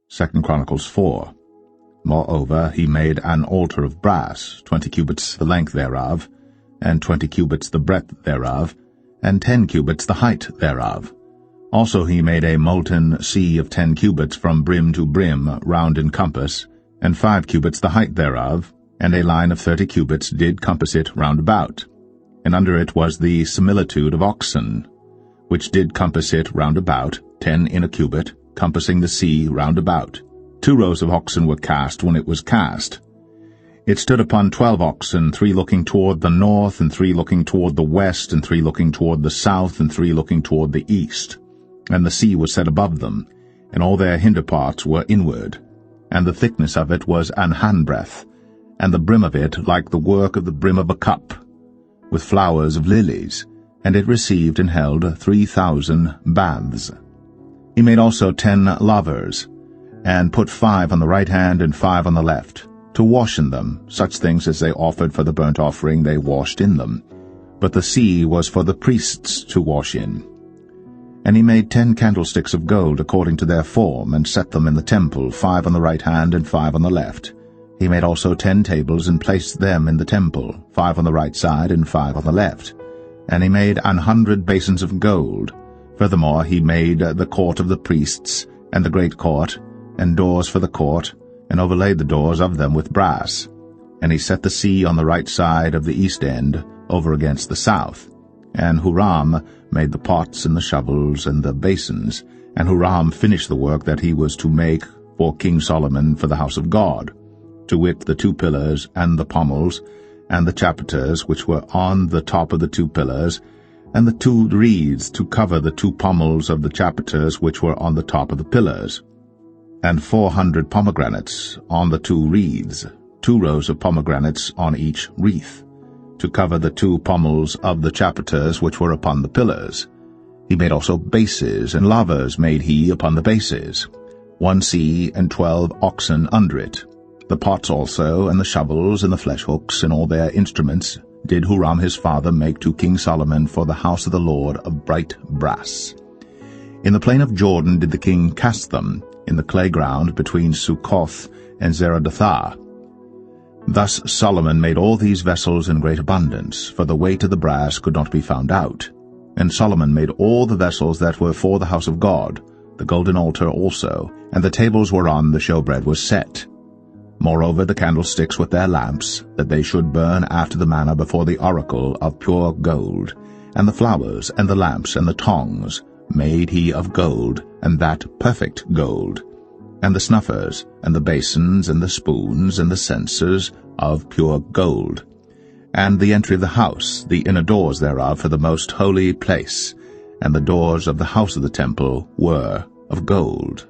2 Chronicles 4. Moreover, he made an altar of brass, 20 cubits the length thereof, and 20 cubits the breadth thereof, and 10 cubits the height thereof. Also he made a molten sea of 10 cubits from brim to brim round in compass, and 5 cubits the height thereof, and a line of 30 cubits did compass it round about. And under it was the similitude of oxen, which did compass it round about, 10 in a cubit, compassing the sea round about. 2 rows of oxen were cast when it was cast. It stood upon 12 oxen, 3 looking toward the north, and 3 looking toward the west, and 3 looking toward the south, and 3 looking toward the east. And the sea was set above them, and all their hinder parts were inward. And the thickness of it was an handbreadth, and the brim of it like the work of the brim of a cup, with flowers of lilies, and it received and held 3,000 baths. He made also 10 lavers, and put 5 on the right hand and 5 on the left, to wash in them. Such things as they offered for the burnt offering they washed in them. But the sea was for the priests to wash in. And he made 10 candlesticks of gold according to their form, and set them in the temple, 5 on the right hand and 5 on the left. He made also 10 tables, and placed them in the temple, 5 on the right side and 5 on the left. And he made 100 basins of gold. Furthermore he made the court of the priests, and the great court, and doors for the court, and overlaid the doors of them with brass. And he set the sea on the right side of the east end, over against the south. And Huram made the pots and the shovels and the basins, and Huram finished the work that he was to make for King Solomon for the house of God, to wit, the 2 pillars and the pommels, and the chapiters which were on the top of the 2 pillars, and the 2 reeds to cover the 2 pommels of the chapiters which were on the top of the pillars, and 400 pomegranates on the 2 reeds, 2 rows of pomegranates on each wreath, to cover the 2 pommels of the chapiters which were upon the pillars. He made also bases, and lavers made he upon the bases, 1 sea and 12 oxen under it. The pots also, and the shovels, and the flesh hooks, and all their instruments, did Huram his father make to King Solomon for the house of the Lord of bright brass. In the plain of Jordan did the king cast them, in the clay ground between Succoth and Zeradathah. Thus Solomon made all these vessels in great abundance, for the weight of the brass could not be found out. And Solomon made all the vessels that were for the house of God, the golden altar also, and the tables whereon the showbread was set. Moreover the candlesticks with their lamps, that they should burn after the manner before the oracle of pure gold, and the flowers, and the lamps, and the tongs, made he of gold, and that perfect gold, and the snuffers, and the basins, and the spoons, and the censers of pure gold, and the entry of the house, the inner doors thereof for the most holy place, and the doors of the house of the temple were of gold.